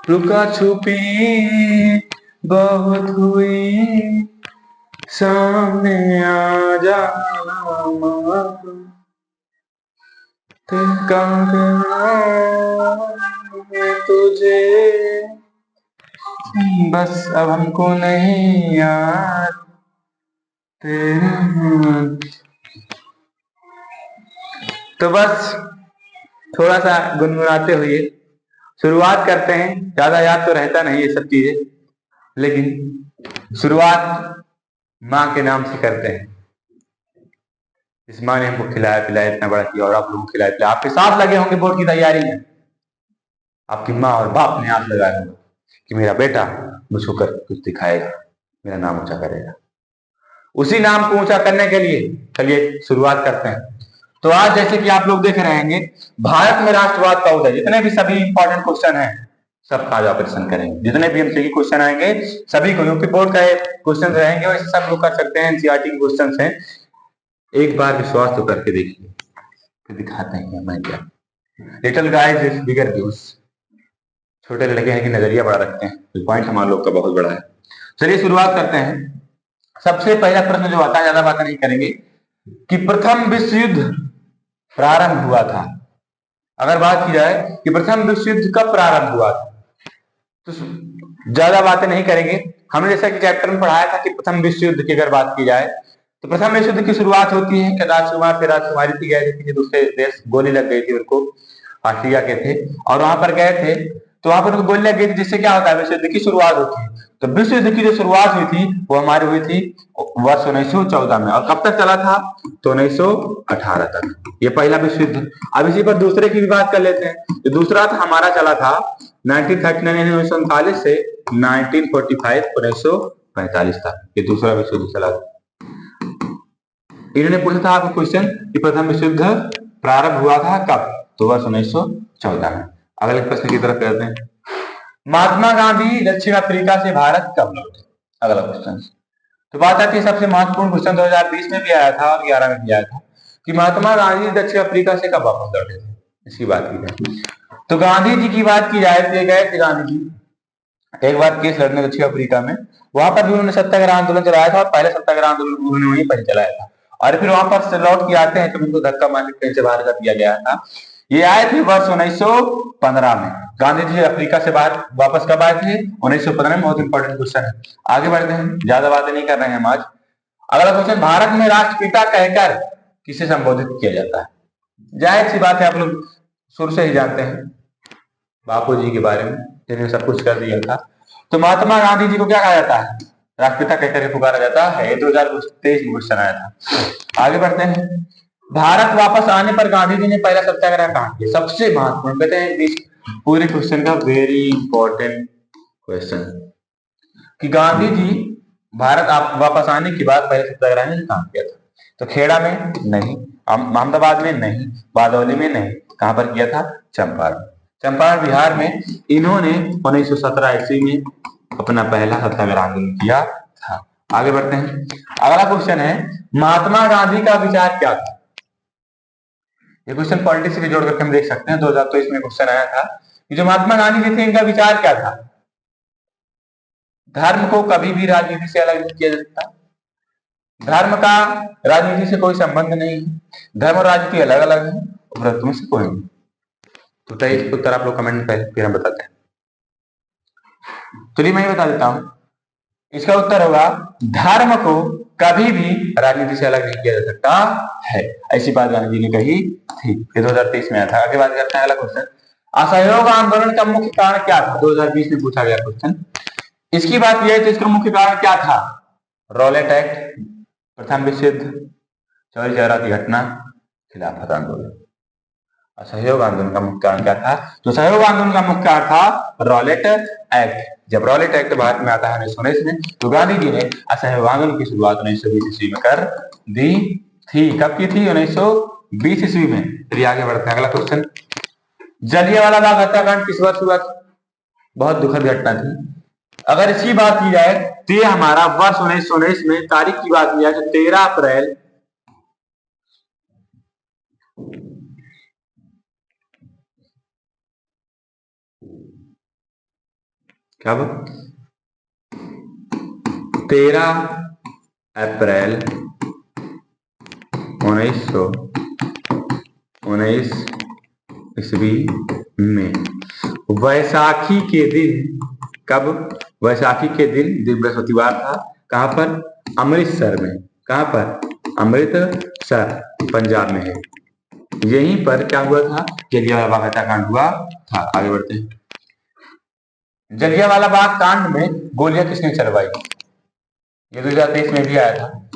लुका छुपी बहुत हुई, सामने आ जा तुझे, बस अब हमको नहीं याद तो बस थोड़ा सा गुनगुनाते हुए शुरुआत करते हैं। ज्यादा याद तो रहता नहीं ये सब चीजें, लेकिन शुरुआत माँ के नाम से करते हैं। इस माँ ने हमको खिलाया पिलाया, इतना बड़ा किया, और आप लोगों को खिलाया पिलाया। आपके साथ लगे होंगे बोर्ड की तैयारी में, आपकी माँ और बाप ने हाथ लगाया होगा कि मेरा बेटा मुझको कर कुछ दिखाएगा, मेरा नाम ऊंचा करेगा। उसी नाम को ऊंचा करने के लिए चलिए शुरुआत करते हैं। तो आज जैसे कि आप लोग देख रहे हैं, भारत में राष्ट्रवाद का उदय, जितने भी सभी इंपॉर्टेंट क्वेश्चन हैं सबका आज ऑपरेशन करेंगे। जितने भी एमसीक्यू क्वेश्चन आएंगे सभी को, यूपी बोर्ड का क्वेश्चन रहेंगे और सब लोग कर सकते हैं, एनसीईआरटी के क्वेश्चन हैं। एक बार विश्वास तो करके देखिए, फिर दिखाते हैं मैं क्या। Little guys is bigger views, छोटे लड़के हैं कि नजरिया बड़ा रखते हैं, तो पॉइंट हमारे लोग का बहुत बड़ा है। चलिए शुरुआत करते हैं। सबसे पहला प्रश्न जो आता है, ज्यादा बातें नहीं करेंगे, कि प्रथम विश्व युद्ध प्रारंभ हुआ था। अगर बात की जाए कि प्रथम विश्व युद्ध कब प्रारंभ हुआ था, तो ज्यादा बातें नहीं करेंगे। हमने जैसा कि चैप्टर में पढ़ाया था कि प्रथम विश्व युद्ध की अगर बात की जाए तो प्रथम विश्व युद्ध की शुरुआत होती है कि राजकुमार से राजकुमारी थी, गए थे दूसरे देश, गोली लग गई थी उनको, ऑस्ट्रिया के थे, और वहां पर गए थे तो वहां पर उनको गोली लग गई थी, जिससे क्या होता है विश्व युद्ध की शुरुआत होती है। तो विश्व युद्ध की जो शुरुआत हुई थी वो हमारी हुई थी वर्ष 1914 में, और कब तक चला था तो 1918 तक, ये पहला विश्व युद्ध। अब इसी पर दूसरे की भी बात कर लेते हैं। जो दूसरा था हमारा चला था 1939 1939 से 1945 1945 तक, ये दूसरा विश्व युद्ध चला। इन्होंने पूछा था आपको क्वेश्चन कि प्रथम विश्व युद्ध प्रारंभ हुआ था कब, तो वर्ष 1914 में। अगले प्रश्न की तरफ करते हैं। महात्मा गांधी दक्षिण अफ्रीका से भारत कब लौटे, अगला क्वेश्चन। तो बात आती है सबसे महत्वपूर्ण क्वेश्चन, 2020 में भी आया था और 11 में भी आया था, कि महात्मा गांधी दक्षिण अफ्रीका से कब वापस लौटे थे, इसकी बात की जाए। तो गांधी जी की बात की जाए तो ये गए थे गांधी जी एक बार केस लड़ने दक्षिण अफ्रीका में, वहां पर भी उन्होंने सत्याग्रह आंदोलन चलाया था, और पहले सत्याग्रह आंदोलन उन्होंने वहीं पर चलाया था, और फिर वहां पर से लौट के आते हैं तो उनको धक्का मार के कहीं से बाहर कर दिया गया था। ये आए थे वर्ष 1915 में। गांधी जी अफ्रीका से बाहर वापस कब आए थे, 1915 में। बहुत इंपॉर्टेंट क्वेश्चन है, आगे बढ़ते हैं, ज्यादा बातें नहीं कर रहे हैं हम आज। अगला क्वेश्चन, भारत में राष्ट्रपिता कहकर किसे संबोधित किया जाता है। जाहिर सी बात है, आप लोग शुरू से ही जानते हैं बापू जी के बारे में, जिन्होंने सब कुछ कर दिया था। तो महात्मा गांधी जी को क्या कहा जाता है, राष्ट्रपिता कहकर पुकारा जाता है। 2023 में क्वेश्चन आया था। आगे बढ़ते हैं। भारत वापस आने पर गांधी जी ने पहला सत्याग्रह कहाँ किया, सबसे महत्वपूर्ण, कहते हैं पूरे क्वेश्चन का वेरी इंपॉर्टेंट क्वेश्चन, कि गांधी जी भारत वापस आने के बाद पहले सत्याग्रह ने कहाँ किया था। तो खेड़ा में नहीं, अहमदाबाद में नहीं, बारडोली में नहीं, कहां पर किया था, चंपारण, चंपारण बिहार में। इन्होंने 1917 ईस्वी में अपना पहला सत्याग्रह आंदोलन किया था। आगे बढ़ते हैं। अगला क्वेश्चन है, महात्मा गांधी का विचार क्या था। ये क्वेश्चन पॉलिटिक्स से भी जोड़ करके हम देख सकते हैं। 2023 में क्वेश्चन आया था कि जो महात्मा गांधी जी थे इनका विचार क्या था। धर्म को कभी भी राजनीति से अलग नहीं किया जा सकता, धर्म का राजनीति से कोई संबंध नहीं है, धर्म और राजनीति अलग अलग है, उपरोक्त से कोई नहीं। तो इसका उत्तर आप लोग कमेंट में पहले फिर हम बताते हैं। चलिए मैं बता देता हूं, इसका उत्तर होगा धर्म को कभी भी राजनीति से अलग नहीं किया जा सकता है, ऐसी बात गांधी जी ने कही थी। 2023 में आया था। आगे बात करते हैं। अगला क्वेश्चन, असहयोग आंदोलन का मुख्य कारण क्या था, 2020 में पूछा गया क्वेश्चन। इसकी बात यह है तो इसका मुख्य कारण क्या था, रॉलेट एक्ट, प्रथम विश्व युद्ध, चौरी चौरा की घटना, खिलाफत आंदोलन। असहयोग आंदोलन का मुख्य कारण क्या था, तो सहयोग आंदोलन का मुख्य कारण था रॉलेट एक्ट। जब रॉलेट एक्ट भारत में आता है 1919 में, तो गांधी जी ने असहयोग आंदोलन की शुरुआत 1920 ईस्वी में कर दी थी। कब की थी, 1920 ईस्वी में। चलिए आगे बढ़ते हैं। अगला क्वेश्चन, जलियांवाला बाग हत्याकांड किस वर्ष हुआ था, बहुत दुखद घटना थी। अगर इसकी बात की जाए तो ये हमारा वर्ष 1919 में, तारीख की बात की जाए तो 13 अप्रैल कब? 13 अप्रैल 1919 ईस्वी में वैसाखी के दिन, कब? वैसाखी के दिन बृहस्पतिवार था। कहां पर? अमृतसर में। कहां पर? अमृतसर पंजाब में है। यहीं पर क्या हुआ था? जलियांवाला बाग हत्याकांड हुआ था। आगे बढ़ते हैं। जलियांवाला बाग कांड में गोलियां किसने चलवाई? ये 2023 में भी आया था,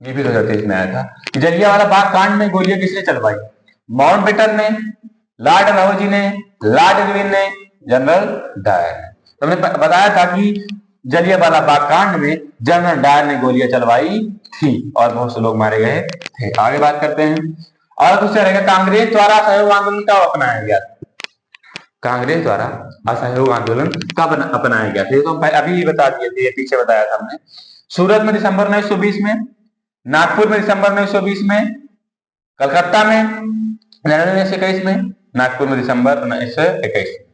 ये भी 2023 में आया था। जलियांवाला बाग कांड में गोलियां किसने चलवाई? माउंटबेटन ने, लॉर्ड डलहौजी ने, लॉर्ड इरविन ने, जनरल डायर ने। तो हमने बताया था कि जलियांवाला बाग कांड में जनरल डायर ने गोलियां चलवाई थी और बहुत से लोग मारे गए थे। आगे बात करते हैं। और कुछ रहेगा, कांग्रेस द्वारा असहयोग आंदोलन कब अपनाया गया? कांग्रेस द्वारा असहयोग आंदोलन कब अपनाया गया था? ये तो अभी ही बता दिए थे, पीछे बताया था हमने। सूरत में दिसंबर 1920 में, नागपुर में दिसंबर 1920 में, कलकत्ता में जनवरी 1921 में, नागपुर में दिसंबर 1921 में।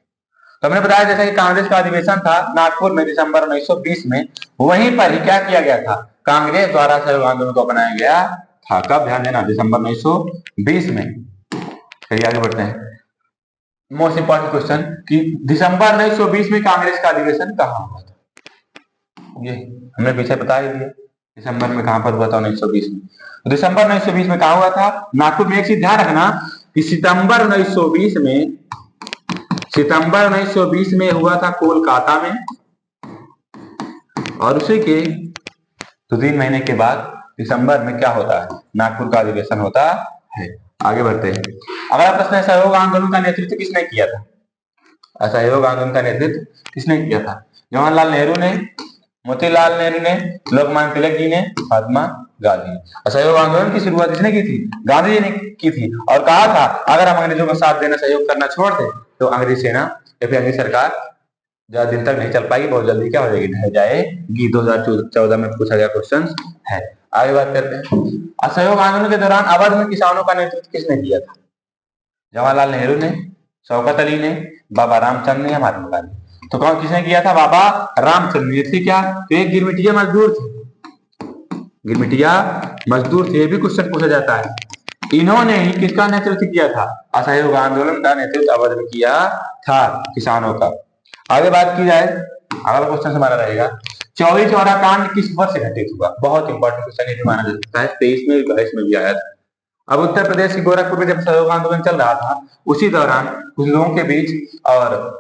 तो हमने बताया जैसा कि कांग्रेस का अधिवेशन था नागपुर में दिसंबर 1920 में, वहीं पर ही क्या किया गया था? कांग्रेस द्वारा असहयोग आंदोलन को अपनाया गया था। कब? ध्यान देना, दिसंबर 1920 में। चलिए आगे बढ़ते हैं। मोस्ट इंपॉर्टेंट क्वेश्चन कि दिसंबर 1920 में कांग्रेस का अधिवेशन कहां हुआ था? ये हमने पीछे बता ही दिया, दिसंबर में कहां पर हुआ था? 1920 में। तो दिसंबर 1920 में कहां हुआ था? नागपुर में। एक चीज ध्यान रखना कि सितंबर 1920 में हुआ था कोलकाता में, और उसी के 2-3 महीने के बाद दिसंबर में क्या होता है? नागपुर का अधिवेशन होता है। आगे बढ़ते हैं। अगला प्रश्न है, असहयोग आंदोलन का नेतृत्व किसने किया था? असहयोग आंदोलन का नेतृत्व किसने किया था? जवाहरलाल नेहरू ने, मोतीलाल नेहरू ने, लोकमान्य तिलक जी ने, महात्मा गांधी ने। असहयोग आंदोलन की शुरुआत किसने की थी? गांधी जी ने की थी, और कहा था अगर हम अंग्रेजों का साथ देना, सहयोग करना छोड़ दें तो अंग्रेज सेना या फिर अंग्रेज सरकार ज्यादा दिन तक नहीं चल पाएगी, बहुत जल्दी क्या हो जाएगी? ढह जाएगी। 2014 में पूछा गया क्वेश्चन है। आगे बात करते हैं। असहयोग आंदोलन के दौरान अवध में किसानों का नेतृत्व किसने किया था? जवाहरलाल नेहरू ने, शौकत अली ने, बाबा रामचंद्र ने या महात्मा गांधी? तो कौन किसने किया था? बाबा रामचंद्र ने। थे क्या? तो एक गिरमिटिया मजदूर थे, गिरमिटिया मजदूर थे। ये भी क्वेश्चन पूछा जाता है। इन्होंने ही किसका नेतृत्व किया था? असहयोग आंदोलन का नेतृत्व अवध में किया था, किसानों का। आगे बात की जाए, अगला क्वेश्चन हमारा रहेगा, चौरी चौरा कांड किस वर्ष घटित हुआ? बहुत इंपॉर्टेंट क्वेश्चन ये माना जाता है, 23 में 22 में भी आया था। अब उत्तर प्रदेश की गोरखपुर में जब सहयोग आंदोलन चल रहा था, उसी दौरान कुछ लोगों के बीच और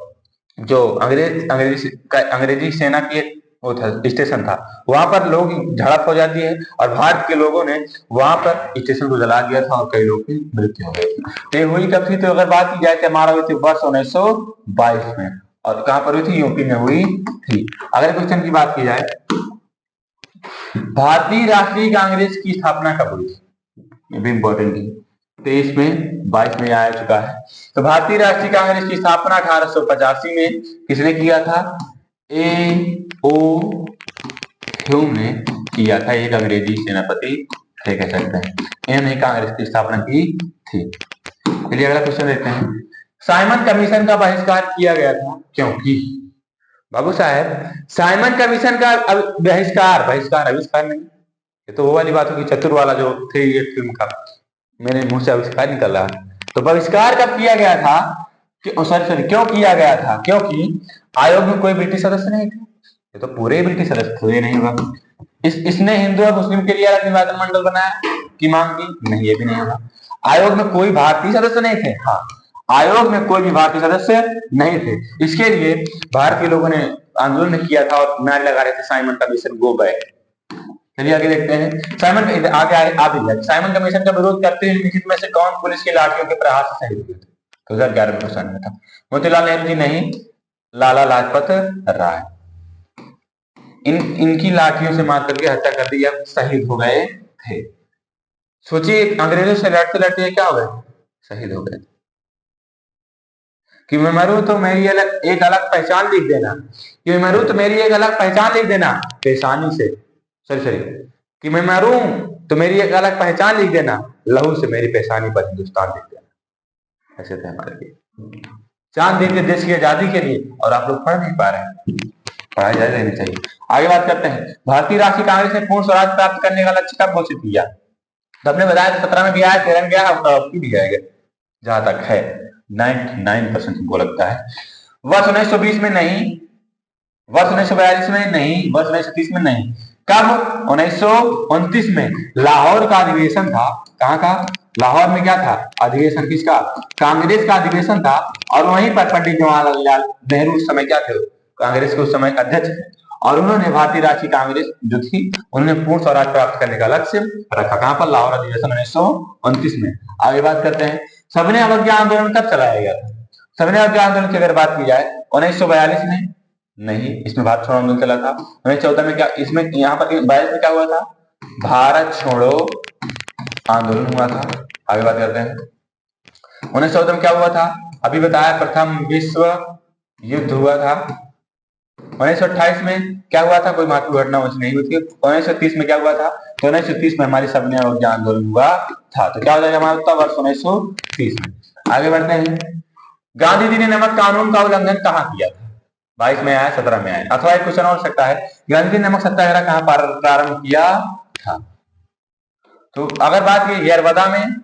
जो अंग्रेजी सेना की वो था, स्टेशन था, वहां पर लोग झड़प हो जाती है और भारत के लोगों ने वहां पर स्टेशन को जला दिया था और कई लोगों की मृत्यु हो गई थी। ये हुई कब थी? तो अगर बात की जाए तो हमारा हुई थी वर्ष 1922 में, और कहां पर हुई थी? यूपी में हुई थी। अगर क्वेश्चन की बात की जाए, भारतीय राष्ट्रीय कांग्रेस की स्थापना कब हुई थी? ये भी इंपॉर्टेंट है, 23 में 22 में आ चुका है। तो भारतीय राष्ट्रीय कांग्रेस की स्थापना 1885 में किसने किया था? A.O. ह्यूम ने किया था। एक अंग्रेजी सेनापति थे, कह सकते हैं। इन्होंने कांग्रेस की स्थापना की थी। चलिए अगला क्वेश्चन देखते हैं। साइमन कमीशन का बहिष्कार किया गया था क्योंकि? बाबू साहब, साइमन कमीशन का बहिष्कार आविष्कार नहीं, ये तो वो वाली बात होगी, चतुर वाला जो थे ये फिल्म का, मेरे मुंह से आविष्कार निकल रहा है। तो बहिष्कार कब किया गया था? सॉरी, क्यों किया गया था? क्योंकि आयोग में कोई ब्रिटिश सदस्य नहीं थे। ये तो पूरे ब्रिटिश सदस्य थे, ये नहीं होगा। इसने हिंदू और मुस्लिम के लिए अलग निर्वाचन मंडल बनाया की मांग की, नहीं, ये भी नहीं होगा। आयोग में कोई भारतीय सदस्य नहीं थे, हाँ, आयोग में कोई भी भारतीय सदस्य नहीं थे। इसके लिए भारतीय लोगों ने आंदोलन किया था और नारे लगा रहे थे, साइमन कमीशन गो बैक। चलिए आगे देखते हैं। साइमन कमीशन का विरोध करते हुए निम्नलिखित में से कौन पुलिस की लाठियों के प्रहार से शहीद हुए थे? 2011 में क्वेश्चन में था। मोतीलाल नेहरू जी नहीं, लाला लाजपत राय। इनकी लाठियों से मार करके हत्या कर दी, अब शहीद हो गए थे। सोचिए, अंग्रेजों से लड़ते लड़ते क्या हो गए? शहीद हो गए। कि मैं मरूं तो मेरी एक अलग पहचान लिख देना, कि मैं मरूं तो मेरी एक अलग पहचान लिख देना पेशानी से, सॉरी, कि मैं मरूं तो मेरी एक अलग पहचान लिख देना, लहू से मेरी पेशानी पर हिंदुस्तान लिख देना। ऐसे थे हमारे लिए। जान देते देश की आजादी के लिए, और आप लोग पढ़ नहीं पा रहे हैं। पढ़ाई जारी रहनी चाहिए। आगे बात करते हैं, भारतीय राष्ट्रीय कांग्रेस ने पूर्ण स्वराज प्राप्त करने का लक्ष्य कब घोषित किया? तो हमने बताया 17 में भी आया, 13 में भी आया, अब भी आएगा जहां तक है 99% हमको लगता है। वर्ष 1920 में नहीं, वर्ष 1942 में नहीं, वर्ष 1930 में नहीं, कब? 1929 में लाहौर का अधिवेशन था। कहां का? लाहौर में क्या था? अधिवेशन किसका? कांग्रेस का अधिवेशन था। और वहीं पर पंडित जवाहरलाल नेहरू उस समय क्या थे? कांग्रेस के उस समय अध्यक्ष थे, और उन्होंने भारतीय राष्ट्रीय कांग्रेस जो थी उन्होंने पूर्ण स्वराज प्राप्त करने का लक्ष्य रखा। कहां पर? लाहौर अधिवेशन 1929 में। आगे बात करते हैं, सविनय अवज्ञा आंदोलन कब चलाया गया था? सविनय अवज्ञा आंदोलन की अगर बात की जाए 1942 में नहीं, इसमें भारत छोड़ो आंदोलन चला था। 1914 में क्या? इसमें यहाँ पर 22 में क्या हुआ था? भारत छोड़ो आंदोलन हुआ था। आगे बात करते हैं, 1914 में क्या हुआ था? अभी बताया, प्रथम विश्व युद्ध हुआ था। 1928 में क्या हुआ था? कोई महत्वपूर्ण घटना वैसे नहीं हुई थी। 1930 में क्या हुआ था? तो 1930 में हमारी सविनय अवज्ञा आंदोलन हुआ था। तो क्या हो जाएगा हमारा उत्तर? वर्ष 1930 में। आगे बढ़ते हैं, गांधी जी ने नमक कानून का उल्लंघन कहाँ किया था? 22 में आया, 17 में आया। अथवा एक क्वेश्चन हो सकता है, गांधी जी ने नमक सत्याग्रह कहाँ प्रारंभ किया था? तो अगर बात की यरवदा में,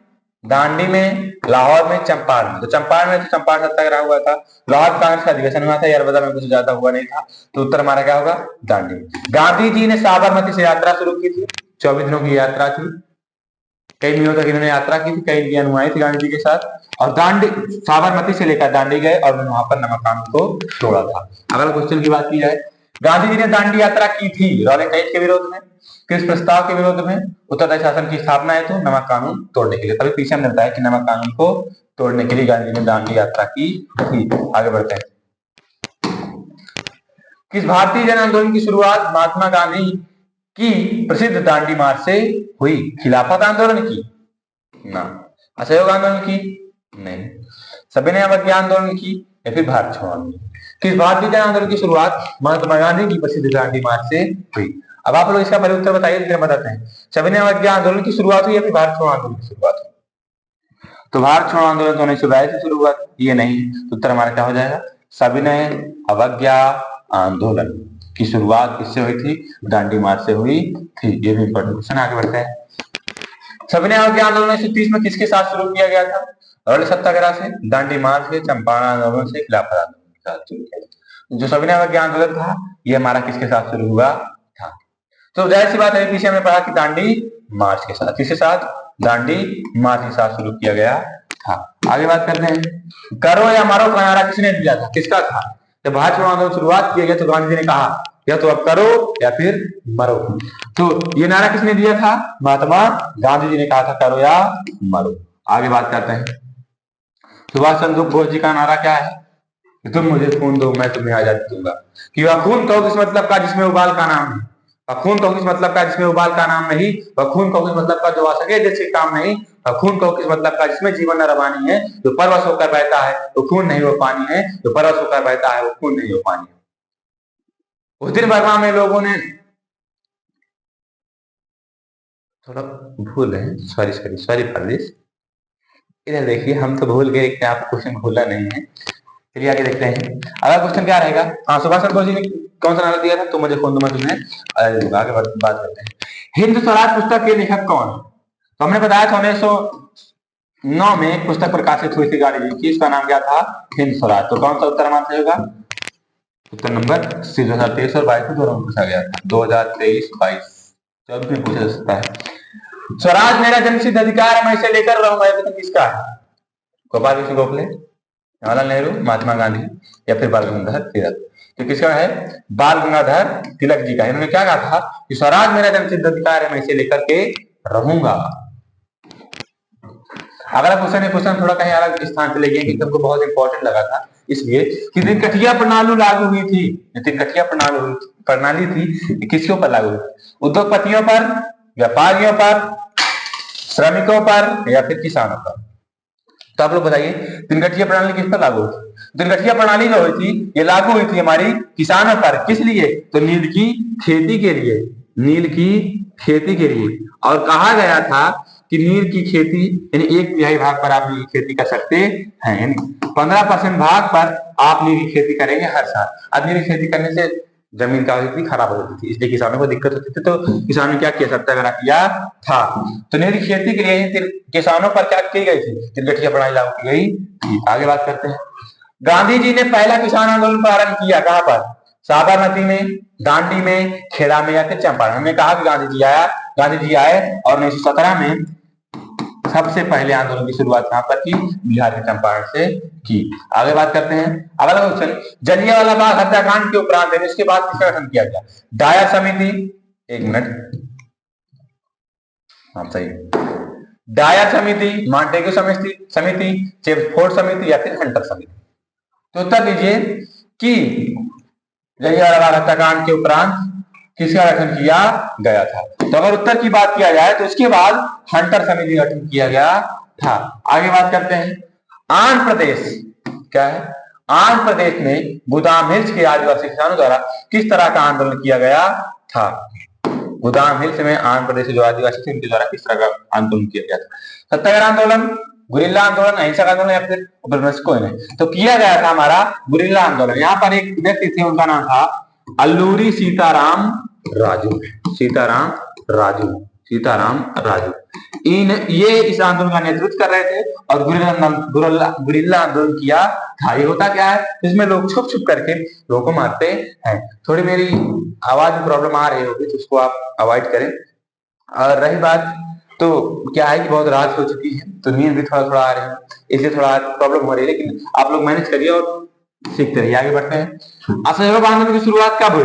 दांडी में, लाहौर में, चंपारण में, तो चंपारण में तो चंपारण सत्याग्रह हुआ था। लाहौर कांग्रेस का अधिवेशन हुआ था। यरवदा में कुछ ज्यादा हुआ नहीं था। तो उत्तर हमारा क्या होगा? दांडी में। गांधी जी ने साबरमती से यात्रा शुरू की थी। 24 दिनों की यात्रा थी। कई महीनों तक इन्होंने यात्रा की थी, कई इनकी अनुयायी थी गांधी जी के साथ, और दांडी साबरमती से लेकर दांडी गए और वहां पर नमक कानून को तोड़ा था। अगला क्वेश्चन की बात की जाए, गांधी जी ने दांडी यात्रा की थी रॉलेट के विरोध में, किस प्रस्ताव के विरोध में? उत्तरदायी शासन की स्थापना है तो नमक कानून तोड़ने के लिए। तभी पीछे हमने बताया कि नमक कानून को तोड़ने के लिए गांधी जी ने दांडी यात्रा की थी। आगे बढ़ते हैं, किस भारतीय जन आंदोलन की शुरुआत महात्मा गांधी की प्रसिद्ध दांडी मार्च से हुई? खिलाफत आंदोलन की? ना। असहयोग आंदोलन की? नहीं। सविनय अवज्ञा आंदोलन की? या फिर भारत छोड़ो आंदोलन? किस भारतीय जन आंदोलन की शुरुआत महात्मा गांधी की प्रसिद्ध दांडी मार्च से हुई? अब आप लोग इसका पहले उत्तर बताइए, फिर बताते हैं सविनय अवज्ञा आंदोलन की शुरुआत हुई या फिर भारत छोड़ो आंदोलन की शुरुआत हुई? तो भारत छोड़ो आंदोलन तो 1922 से शुरू हुआ, ये नहीं। तो उत्तर हमारा क्या हो जाएगा? सविनय अवज्ञा आंदोलन की शुरुआत किससे हुई थी? दांडी मार्च से हुई थी। ये भी इंपॉर्टेंट क्वेश्चन। आगे बढ़ते हैं, सविनय अवज्ञा आंदोलन 1930 में किसके साथ शुरू किया गया था? रॉलेट सत्याग्रह से, दांडी मार्च से, चंपारण आंदोलन से, खिलाफत आंदोलन के साथ शुरू किया गया। जो सविनय अवज्ञा आंदोलन था ये हमारा किसके साथ शुरू हुआ था? तो जाहिर सी बात है, पीछे हमने पढ़ा कि दांडी मार्च के साथ। किसके साथ? दांडी मार्च के साथ शुरू किया गया था। आगे बात करते हैं, करो या मरो का नारा किसने दिया था? किसका था? जब भारत छोड़ो आंदोलन शुरुआत किया गया तो गांधी जी ने कहा या तो अब करो या फिर मरो। तो ये नारा किसने दिया था? महात्मा गांधी जी ने कहा था करो या मरो। आगे बात करते हैं, सुभाष चंद्र बोस जी का नारा क्या है? कि तुम मुझे खून दो मैं तुम्हें आजादी दूंगा। कि वह खून कहो किस मतलब का जिसमें उबाल का नाम है? वह खून कहो किस मतलब का जिसमें उबाल का नाम नहीं? वह खून कहो किस मतलब का जो आ सके जैसे काम नहीं? वह खून कहो किस मतलब का जिसमें जीवन न रवानी है? जो परवश होकर बहता है वो खून नहीं वो पानी है, जो परवश होकर बहता है वो खून नहीं वो पानी है। उस दिन बर्मा में लोगों ने थोड़ा भूल है, सॉरी फॉर दिस। इधर देखिए, हम तो भूल गए कि आप क्वेश्चन भूला नहीं है। चलिए आगे देखते हैं, अगला क्वेश्चन क्या रहेगा? हाँ, सुभाष चंद्र बोस जी ने कौन सा नारा दिया था? तो मुझे खून दूंगा तुम्हें आजादी दूंगा। आगे बात करते हैं, हिंद स्वराज पुस्तक के लेखक कौन? तो हमने बताया था 1909 में एक पुस्तक प्रकाशित हुई थी गांधी जी की, इसका नाम क्या था? हिंद स्वराज। तो कौन सा उत्तर हमारा सही होगा? उत्तर नंबर सी। 2023 और 22 में दोनों में पूछा गया था। 2023, 22, 24 में पूछा जा सकता है। स्वराज मेरा जन्मसिद्ध अधिकार है, मैं इसे लेकर रहूंगा। ये किसका है? गोपाल कृष्ण गोखले, जवाहरलाल नेहरू, महात्मा गांधी या फिर बाल गंगाधर तिलक? तो किसका है? बाल गंगाधर तिलक जी का। इन्होंने क्या कहा था कि स्वराज मेरा जन्मसिद्ध अधिकार है, मैं इसे लेकर के रहूंगा। अगला क्वेश्चन थोड़ा कहीं अलग स्थान पे ले गए कि तुमको बहुत इंपॉर्टेंट लगा था इसलिए कि तिनकठिया प्रणाली लागू हुई थी। तिनकठिया प्रणाली थी किसके ऊपर लागू हुई? उद्योगपतियों पर, व्यापारियों पर, श्रमिकों पर या फिर किसानों पर? तो आप लोग बताइए तिनकठिया प्रणाली किस पर लागू हुई? तिनकठिया प्रणाली जो हुई थी ये लागू हुई थी हमारी किसानों पर। किस लिए? तो नील की खेती के लिए, नील की खेती के लिए। और कहा गया था कि नील की खेती यानी 1/3 भाग पर आप नील की खेती कर सकते हैं, यानी 15% भाग पर आप नील की खेती करेंगे हर साल। अब नील की खेती करने से जमीन का भी खराब हो जाती थी, इसलिए किसानों को दिक्कत होती थी, तो किसानों ने क्या किया, सत्याग्रह किया था। तो नील की खेती के लिए किसानों पर क्या की गई थी, तिरगठिया प्रणाली लागू की गई थी। आगे बात करते हैं। गांधी जी ने पहला किसान आंदोलन प्रारंभ किया कहां पर, साबरमती में, दांडी में, खेड़ा में या फिर चंपारण। हमने कहा कि गांधी जी आए और 1917 में सबसे पहले आंदोलन की शुरुआत कहां पर की, बिहार के चंपारण से की। आगे बात करते हैं। अगला क्वेश्चन, जलियांवाला बाग हत्याकांड के उपरांत इसके बाद किसका गठन किया गया, डायर समिति, 1 मिनट, हाँ सही, डायर समिति, मॉन्टेगू समिति, चेम्सफोर्ड समिति या फिर हंटर समिति। तो उत्तर दीजिए कि जलियांवाला बाग हत्याकांड के उपरांत किसका गठन किया गया था। तो अगर उत्तर की बात किया जाए तो इसके बाद हंटर समिति का गठन किया गया था। आगे बात करते हैं। आंध्र प्रदेश क्या है, आंध्र प्रदेश में गोदाम हिल्स के आदिवासी किसानों द्वारा किस तरह का आंदोलन किया गया था। गोदाम हिल्स में आंध्र प्रदेश के जो आदिवासी थे उनके द्वारा किस तरह का आंदोलन किया गया था, सत्याग्रह आंदोलन, गुरिल्ला आंदोलन, अहिंसक आंदोलन या फिर कोई नहीं। तो किया गया था हमारा गुरिल्ला आंदोलन। यहाँ पर एक व्यक्ति थे, उनका नाम था अल्लूरी सीताराम राजू, सीताराम राजू। ये इस आंदोलन का नेतृत्व कर रहे थे और गुरिल्ला आंदोलन किया था। ये होता क्या है, इसमें लोग छुप छुप करके लोगों को मारते हैं। थोड़ी मेरी आवाज में प्रॉब्लम आ रही होगी तो उसको आप अवॉइड करें। और रही बात तो क्या है कि बहुत रात हो चुकी है तो नींद भी थोड़ा थोड़ा आ रही है, इसलिए थोड़ा प्रॉब्लम हो रही है, लेकिन आप लोग मैनेज करिए और सीखते रहिए। आगे बढ़ते हैं। असहयोग आंदोलन की शुरुआत कब हुई,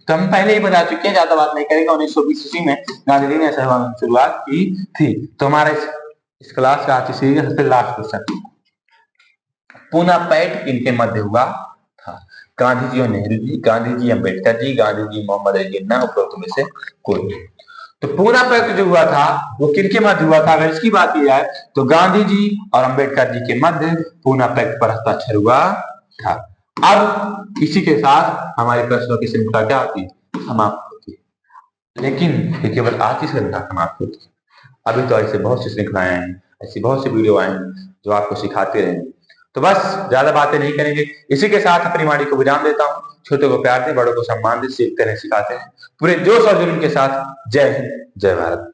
तो हम पहले ही बता चुके हैं, ज्यादा बात नहीं करेंगे। 1920 ईस्वी में गांधी जी ने असहयोग आंदोलन की शुरुआत की थी। तो हमारा इस क्लास का आज सीरीज सबसे लास्ट क्वेश्चन, पूना पैक्ट किनके मध्य हुआ था, गांधी जी और नेहरू जी, गांधी जी अम्बेडकर जी, गांधी जी मोहम्मद अली जिन्ना, उपरोक्त में से कोई। तो पूना पैक्ट जो हुआ था वो किनके मध्य हुआ था, अगर इसकी बात की जाए तो गांधी जी और अम्बेडकर जी के मध्य पूना पैक्ट पर हस्ताक्षर हुआ था। अब इसी के साथ हमारे प्रश्नों की श्रृंखला क्या होती है, समाप्त होती है। लेकिन ये केवल आज की श्रृंखला समाप्त होती है, अभी तो ऐसे बहुत सी श्रृंखलाएं हैं, ऐसी बहुत सी वीडियो आए जो आपको सिखाते रहेंगे। तो बस ज्यादा बातें नहीं करेंगे, इसी के साथ अपनी वाणी को विराम देता हूँ। छोटे को प्यार दें, बड़ों को सम्मान दें, सीखते रहे, सिखाते हैं पूरे जोश और जुनून के साथ। जय हिंद, जय भारत।